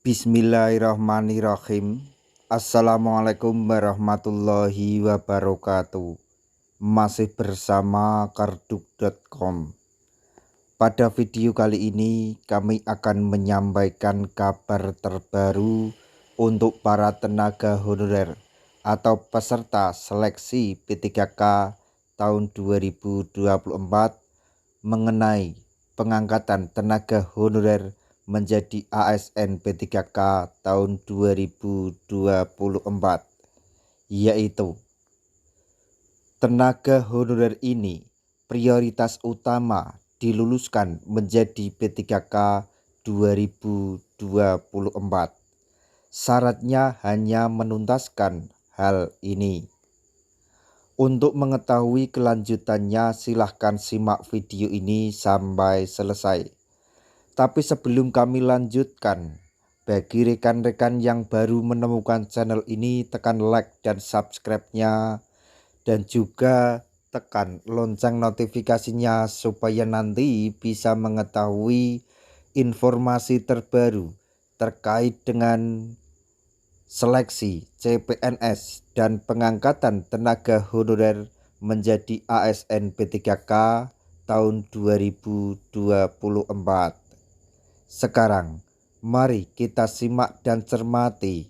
Bismillahirrahmanirrahim. Assalamualaikum warahmatullahi wabarakatuh. Masih bersama karduk.com. Pada video kali ini kami akan menyampaikan kabar terbaru untuk para tenaga honorer atau peserta seleksi P3K tahun 2024 mengenai pengangkatan tenaga honorer menjadi ASN P3K tahun 2024, yaitu tenaga honorer ini prioritas utama diluluskan menjadi P3K 2024. Syaratnya hanya menuntaskan hal ini. Untuk mengetahui kelanjutannya silahkan simak video ini sampai selesai. Tapi sebelum kami lanjutkan, bagi rekan-rekan yang baru menemukan channel ini, tekan like dan subscribe-nya, dan juga tekan lonceng notifikasinya supaya nanti bisa mengetahui informasi terbaru terkait dengan seleksi CPNS dan pengangkatan tenaga honorer menjadi ASN P3K tahun 2024. Sekarang, mari kita simak dan cermati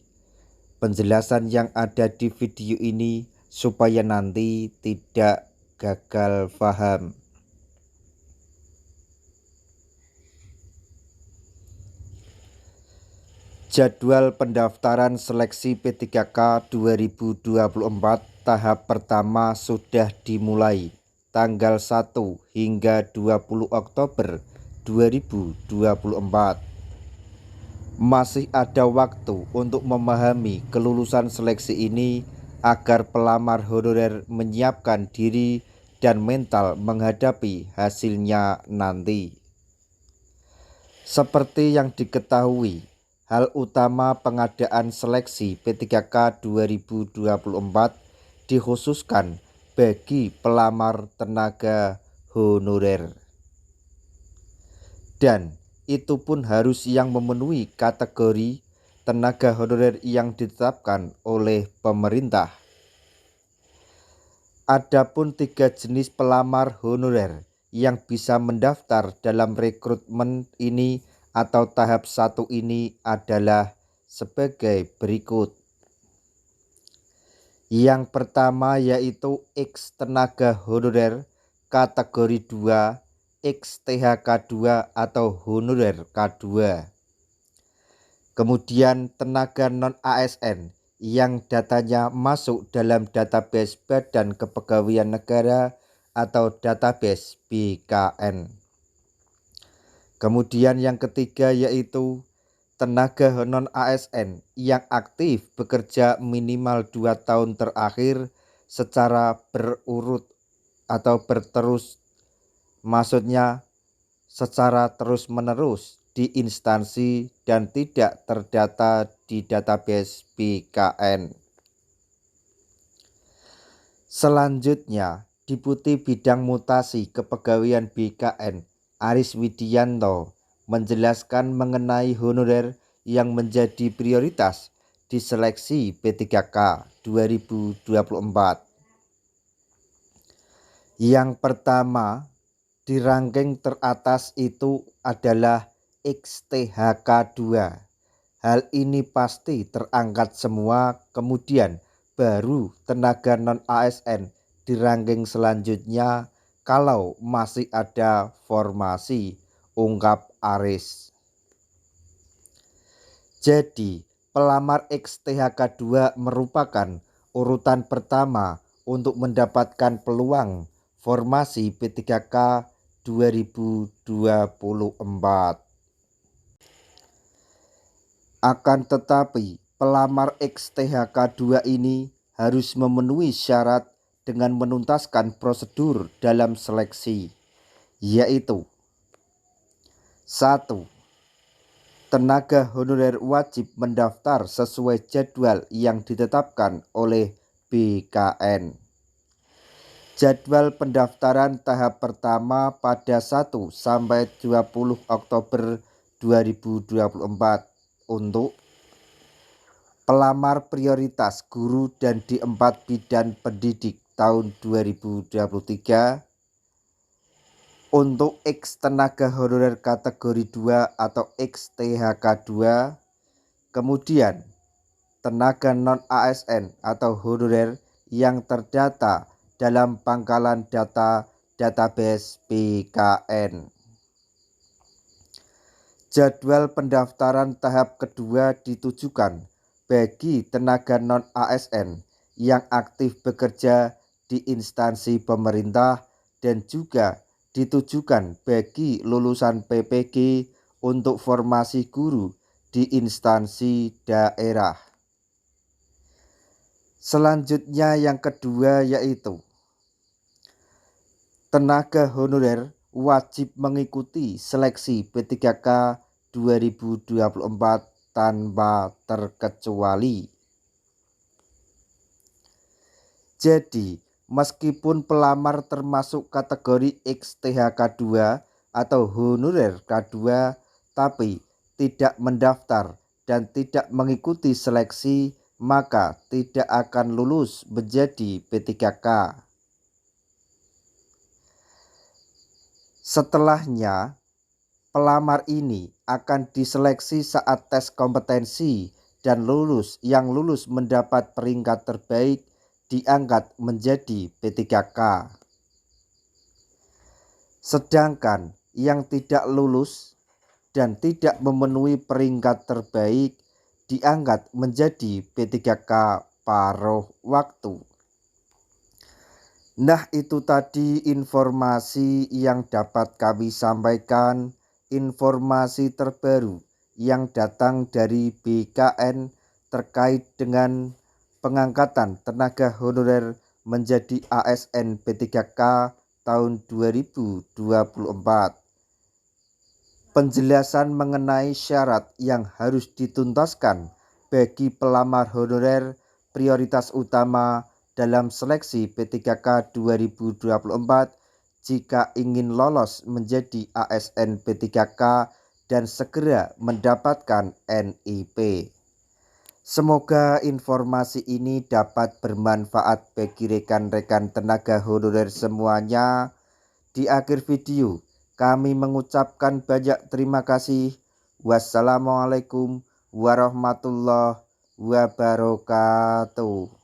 penjelasan yang ada di video ini supaya nanti tidak gagal paham. Jadwal pendaftaran seleksi P3K 2024 tahap pertama sudah dimulai tanggal 1 hingga 20 Oktober 2024. Masih ada waktu untuk memahami kelulusan seleksi ini agar pelamar honorer menyiapkan diri dan mental menghadapi hasilnya nanti. Seperti yang diketahui, hal utama pengadaan seleksi P3K 2024 dikhususkan bagi pelamar tenaga honorer. Dan itu pun harus yang memenuhi kategori tenaga honorer yang ditetapkan oleh pemerintah. Adapun 3 jenis pelamar honorer yang bisa mendaftar dalam rekrutmen ini atau tahap 1 ini adalah sebagai berikut. Yang pertama yaitu X tenaga honorer kategori 2 XTHK2 atau honorer K2. Kemudian tenaga non-ASN yang datanya masuk dalam database Badan Kepegawaian Negara atau database BKN. Kemudian yang ketiga yaitu tenaga non-ASN yang aktif bekerja minimal 2 tahun terakhir secara berurut atau berterus, maksudnya secara terus-menerus di instansi dan tidak terdata di database BKN. Selanjutnya, Deputi Bidang Mutasi Kepegawaian BKN Aris Widianto menjelaskan mengenai honorer yang menjadi prioritas di seleksi P3K 2024. Yang pertama, di ranking teratas itu adalah XTHK2. Hal ini pasti terangkat semua, kemudian baru tenaga non-ASN di ranking selanjutnya kalau masih ada formasi, ungkap Aris. Jadi, pelamar XTHK2 merupakan urutan pertama untuk mendapatkan peluang formasi P3K 2024. Akan tetapi, pelamar XTHK2 ini harus memenuhi syarat dengan menuntaskan prosedur dalam seleksi, yaitu 1. Tenaga honorer wajib mendaftar sesuai jadwal yang ditetapkan oleh BKN. Jadwal pendaftaran tahap pertama pada 1 sampai 20 Oktober 2024 untuk pelamar prioritas guru dan di 4 bidang pendidik tahun 2023 untuk X tenaga honorer kategori 2 atau X THK 2, kemudian tenaga non-ASN atau honorer yang terdata dalam pangkalan data database BKN. Jadwal pendaftaran tahap kedua ditujukan bagi tenaga non-ASN yang aktif bekerja di instansi pemerintah dan juga ditujukan bagi lulusan PPG untuk formasi guru di instansi daerah. Selanjutnya yang kedua yaitu tenaga honorer wajib mengikuti seleksi P3K 2024 tanpa terkecuali. Jadi, meskipun pelamar termasuk kategori XTHK 2 atau honorer K2 tapi tidak mendaftar dan tidak mengikuti seleksi, maka tidak akan lulus menjadi P3K. Setelahnya, pelamar ini akan diseleksi saat tes kompetensi dan yang lulus mendapat peringkat terbaik diangkat menjadi P3K. Sedangkan yang tidak lulus dan tidak memenuhi peringkat terbaik diangkat menjadi P3K paruh waktu. Nah, itu tadi informasi yang dapat kami sampaikan, informasi terbaru yang datang dari BKN terkait dengan pengangkatan tenaga honorer menjadi ASN P3K tahun 2024. Penjelasan mengenai syarat yang harus dituntaskan bagi pelamar honorer prioritas utama dalam seleksi P3K 2024 jika ingin lolos menjadi ASN P3K dan segera mendapatkan NIP. Semoga informasi ini dapat bermanfaat bagi rekan-rekan tenaga honorer semuanya. Di akhir video, kami mengucapkan banyak terima kasih. Wassalamualaikum warahmatullahi wabarakatuh.